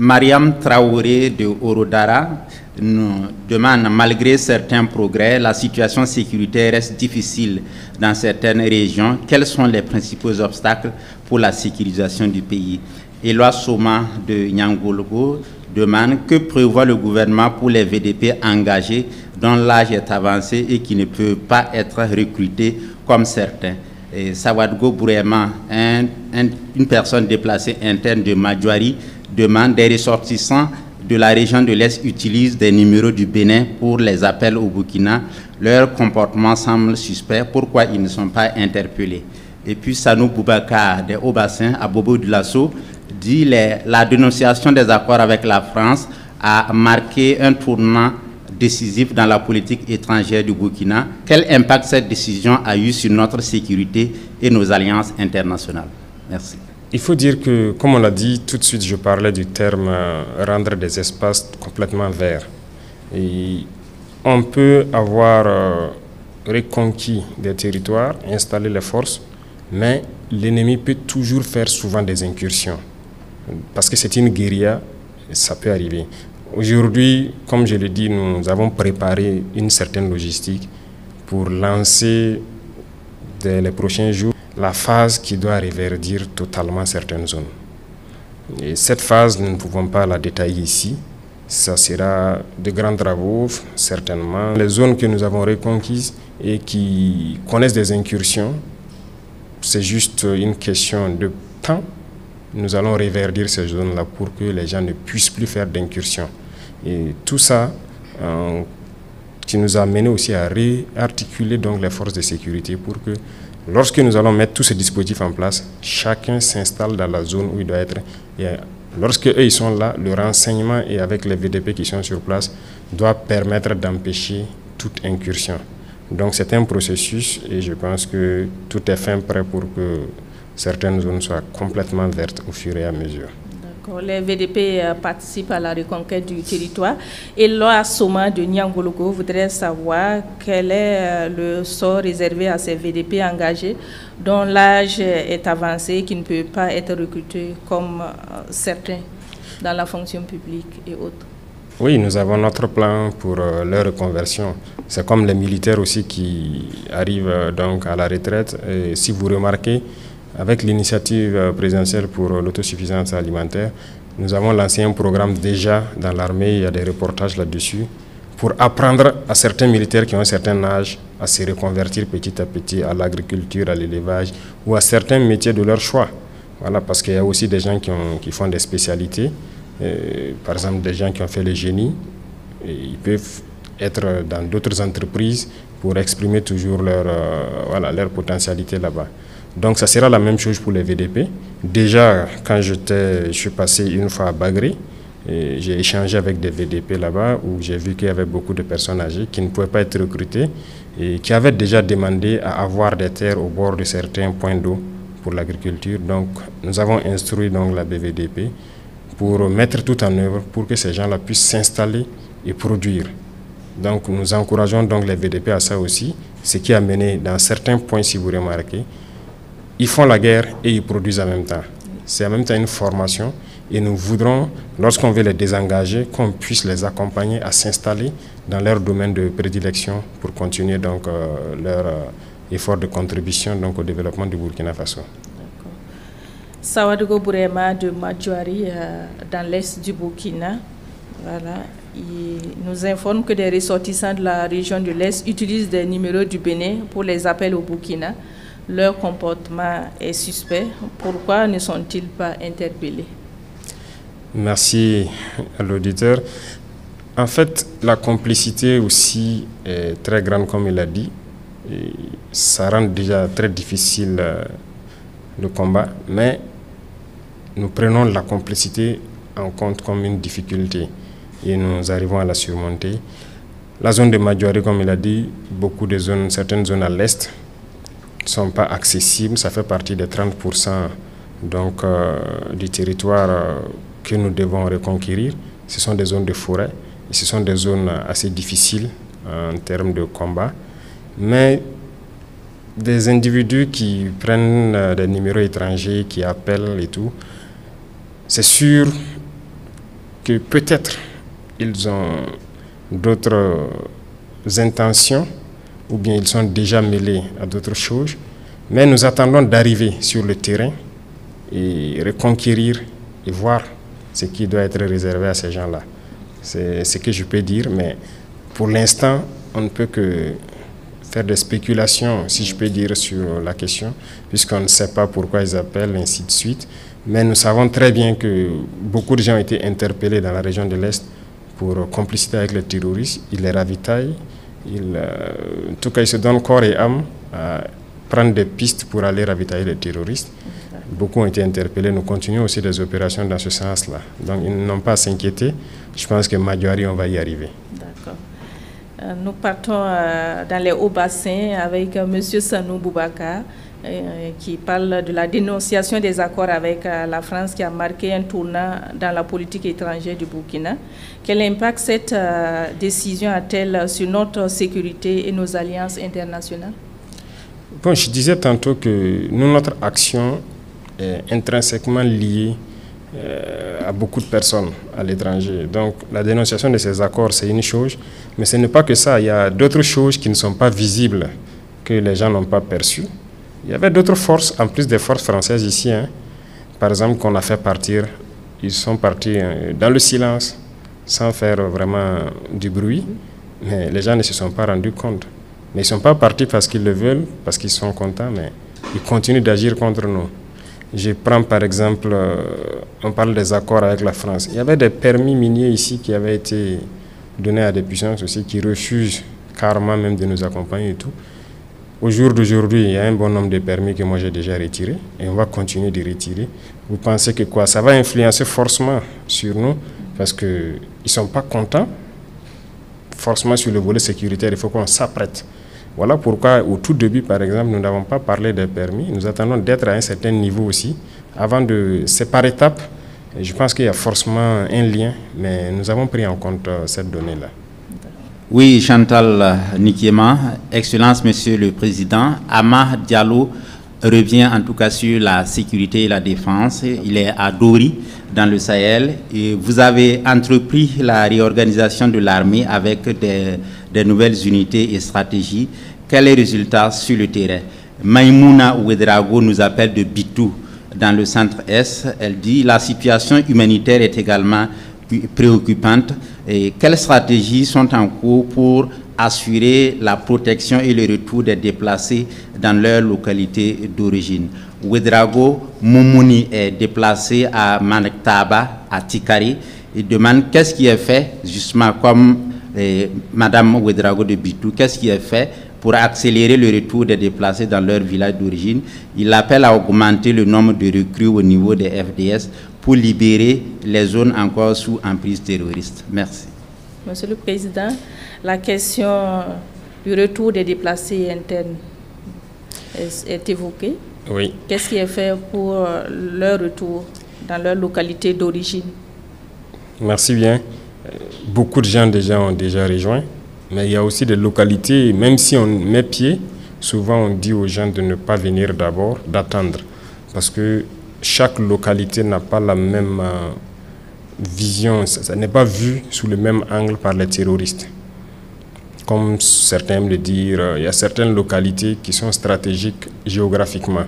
Mariam Traoré de Orodara nous demande, malgré certains progrès, la situation sécuritaire reste difficile dans certaines régions. Quels sont les principaux obstacles pour la sécurisation du pays? Éloi Soma de Nyangologo demande, que prévoit le gouvernement pour les VDP engagés dont l'âge est avancé et qui ne peuvent pas être recrutés comme certains? Et Sawadgo Bourema, une personne déplacée interne de Madjouari, demande, des ressortissants de la région de l'Est utilisent des numéros du Bénin pour les appels au Burkina. Leur comportement semble suspect. Pourquoi ils ne sont pas interpellés? Et puis Sanou Boubacar de Haut-Bassin à Bobo de Lasso dit, la dénonciation des accords avec la France a marqué un tournant décisif dans la politique étrangère du Burkina. Quel impact cette décision a eu sur notre sécurité et nos alliances internationales? Merci. Il faut dire que, comme on l'a dit, tout de suite je parlais du terme rendre des espaces complètement verts. Et on peut avoir reconquis des territoires, installer les forces, mais l'ennemi peut toujours faire souvent des incursions. Parce que c'est une guérilla, ça peut arriver. Aujourd'hui, comme je l'ai dit, nous avons préparé une certaine logistique pour lancer dans les prochains jours la phase qui doit reverdir totalement certaines zones. Et cette phase, nous ne pouvons pas la détailler ici. Ça sera de grands travaux, certainement. Les zones que nous avons reconquises et qui connaissent des incursions, c'est juste une question de temps. Nous allons reverdir ces zones-là pour que les gens ne puissent plus faire d'incursions. Et tout ça qui nous a amené aussi à réarticuler donc les forces de sécurité pour que lorsque nous allons mettre tous ces dispositifs en place, chacun s'installe dans la zone où il doit être. Et lorsque eux ils sont là, le renseignement et avec les VDP qui sont sur place doit permettre d'empêcher toute incursion. Donc c'est un processus et je pense que tout est fin prêt pour que certaines zones soient complètement vertes au fur et à mesure. Les VDP participent à la reconquête du territoire. Et Loa Soma de Nyangologo voudrait savoir quel est le sort réservé à ces VDP engagés dont l'âge est avancé et qui ne peut pas être recruté comme certains dans la fonction publique et autres. Oui, nous avons notre plan pour leur reconversion. C'est comme les militaires aussi qui arrivent donc à la retraite. Et si vous remarquez, avec l'initiative présidentielle pour l'autosuffisance alimentaire, nous avons lancé un programme déjà dans l'armée, il y a des reportages là-dessus, pour apprendre à certains militaires qui ont un certain âge à se reconvertir petit à petit à l'agriculture, à l'élevage ou à certains métiers de leur choix. Voilà, parce qu'il y a aussi des gens qui font des spécialités, par exemple des gens qui ont fait le génie, et ils peuvent être dans d'autres entreprises pour exprimer toujours leur potentialité là-bas. Donc ça sera la même chose pour les VDP. Déjà, quand je suis passé une fois à Bagré, j'ai échangé avec des VDP là-bas où j'ai vu qu'il y avait beaucoup de personnes âgées qui ne pouvaient pas être recrutées et qui avaient déjà demandé à avoir des terres au bord de certains points d'eau pour l'agriculture. Donc nous avons instruit donc la BVDP pour mettre tout en œuvre pour que ces gens-là puissent s'installer et produire. Donc nous encourageons donc les VDP à ça aussi, ce qui a mené dans certains points, si vous remarquez, ils font la guerre et ils produisent en même temps. C'est en même temps une formation et nous voudrons, lorsqu'on veut les désengager, qu'on puisse les accompagner à s'installer dans leur domaine de prédilection pour continuer donc leur effort de contribution donc, au développement du Burkina Faso. Sawadgo Bourema de Madjouari, dans l'est du Burkina, voilà, il nous informe que des ressortissants de la région de l'est utilisent des numéros du Bénin pour les appels au Burkina. Leur comportement est suspect. Pourquoi ne sont-ils pas interpellés? Merci à l'auditeur. En fait, la complicité aussi est très grande, comme il a dit. Et ça rend déjà très difficile le combat, mais nous prenons la complicité en compte comme une difficulté et nous arrivons à la surmonter. La zone de Madjouari, comme il a dit, beaucoup de zones, certaines zones à l'est ne sont pas accessibles. Ça fait partie des 30% donc, du territoire que nous devons reconquérir. Ce sont des zones de forêt et ce sont des zones assez difficiles en termes de combat. Mais des individus qui prennent des numéros étrangers, qui appellent et tout, c'est sûr, que peut-être ils ont d'autres intentions ou bien ils sont déjà mêlés à d'autres choses, mais nous attendons d'arriver sur le terrain et reconquérir et voir ce qui doit être réservé à ces gens-là. C'est ce que je peux dire, mais pour l'instant, on ne peut que faire des spéculations, si je peux dire, sur la question, puisqu'on ne sait pas pourquoi ils appellent, ainsi de suite. Mais nous savons très bien que beaucoup de gens ont été interpellés dans la région de l'Est pour complicité avec les terroristes. Ils les ravitaillent. En tout cas, ils se donnent corps et âme à prendre des pistes pour aller ravitailler les terroristes. Beaucoup ont été interpellés. Nous continuons aussi des opérations dans ce sens-là. Donc, ils n'ont pas à s'inquiéter. Je pense que Madjoari, on va y arriver. D'accord. Nous partons dans les hauts bassins avec M. Sanou Boubacar qui parle de la dénonciation des accords avec la France qui a marqué un tournant dans la politique étrangère du Burkina. Quel impact cette décision a-t-elle sur notre sécurité et nos alliances internationales? Bon, je disais tantôt que nous, notre action est intrinsèquement liée à beaucoup de personnes à l'étranger. Donc la dénonciation de ces accords, c'est une chose, mais ce n'est pas que ça. Il y a d'autres choses qui ne sont pas visibles, que les gens n'ont pas perçues. Il y avait d'autres forces, en plus des forces françaises ici, par exemple, qu'on a fait partir. Ils sont partis dans le silence, sans faire vraiment du bruit, mais les gens ne se sont pas rendus compte. Mais ils ne sont pas partis parce qu'ils le veulent, parce qu'ils sont contents, mais ils continuent d'agir contre nous. Je prends par exemple, on parle des accords avec la France. Il y avait des permis miniers ici qui avaient été donnés à des puissances aussi qui refusent carrément même de nous accompagner et tout. Au jour d'aujourd'hui, il y a un bon nombre de permis que moi j'ai déjà retirés et on va continuer de retirer. Vous pensez que quoi? Ça va influencer forcément sur nous parce qu'ils ne sont pas contents. Forcément sur le volet sécuritaire, il faut qu'on s'apprête. Voilà pourquoi au tout début, par exemple, nous n'avons pas parlé des permis. Nous attendons d'être à un certain niveau aussi, avant de... C'est par étapes. Et je pense qu'il y a forcément un lien, mais nous avons pris en compte cette donnée-là. Oui, Chantal Nikiema, Excellence, Monsieur le Président. Amad Diallo revient en tout cas sur la sécurité et la défense. Il est à Dori, dans le Sahel. Et vous avez entrepris la réorganisation de l'armée avec des nouvelles unités et stratégies. Quel est le résultat sur le terrain? Maïmouna Ouedraogo nous appelle de Bitou, dans le centre-est. Elle dit « La situation humanitaire est également préoccupante. Et quelles stratégies sont en cours pour assurer la protection et le retour des déplacés dans leur localité d'origine ?» Ouedraogo Moumouni est déplacé à Manaktaba, à Tikari, et demande qu'est-ce qui est fait, justement comme Madame Ouedraogo de Bitou, qu'est-ce qui est fait pour accélérer le retour des déplacés dans leur village d'origine. Il appelle à augmenter le nombre de recrues au niveau des FDS pour libérer les zones encore sous emprise terroriste. Merci. Monsieur le Président, la question du retour des déplacés internes est évoquée. Oui. Qu'est-ce qui est fait pour leur retour dans leur localité d'origine? Merci bien. Beaucoup de gens déjà ont déjà rejoint, mais il y a aussi des localités, même si on met pied, souvent on dit aux gens de ne pas venir d'abord, d'attendre, parce que chaque localité n'a pas la même vision, ça n'est pas vu sous le même angle par les terroristes. Comme certains aiment le dire, il y a certaines localités qui sont stratégiques géographiquement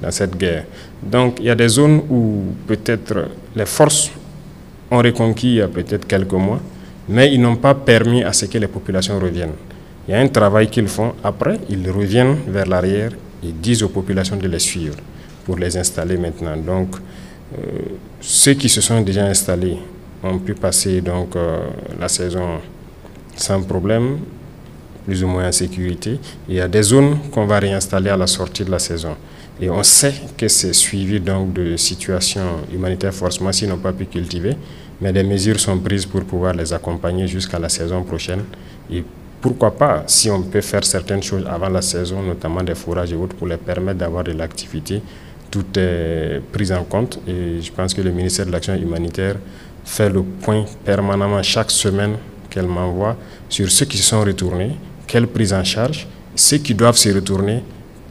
dans cette guerre. Donc il y a des zones où peut-être les forces ont reconquis il y a peut-être quelques mois, mais ils n'ont pas permis à ce que les populations reviennent. Il y a un travail qu'ils font. Après, ils reviennent vers l'arrière et disent aux populations de les suivre pour les installer maintenant. Donc, ceux qui se sont déjà installés ont pu passer donc, la saison sans problème, plus ou moins en sécurité. Il y a des zones qu'on va réinstaller à la sortie de la saison. Et on sait que c'est suivi donc de situations humanitaires forcément s'ils n'ont pas pu cultiver, mais des mesures sont prises pour pouvoir les accompagner jusqu'à la saison prochaine. Et pourquoi pas, si on peut faire certaines choses avant la saison, notamment des fourrages et autres, pour les permettre d'avoir de l'activité, tout est pris en compte. Et je pense que le ministère de l'Action humanitaire fait le point permanemment chaque semaine qu'elle m'envoie sur ceux qui se sont retournés, quelle prise en charge, ceux qui doivent se retourner,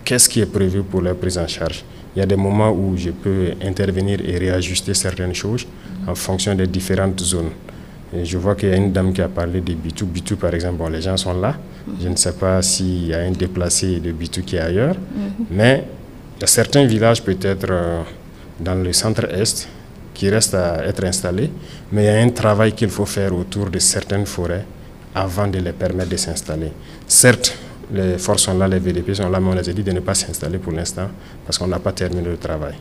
qu'est-ce qui est prévu pour leur prise en charge. il y a des moments où je peux intervenir et réajuster certaines choses en fonction des différentes zones. Et je vois qu'il y a une dame qui a parlé de Bitou. Bitou, par exemple, bon, les gens sont là. Je ne sais pas s'il y a un déplacé de Bitou qui est ailleurs. Mais il y a certains villages, peut-être dans le centre-est, qui restent à être installés. Mais il y a un travail qu'il faut faire autour de certaines forêts avant de les permettre de s'installer. Certes, les forces sont là, les VDP sont là, mais on les a dit de ne pas s'installer pour l'instant parce qu'on n'a pas terminé le travail.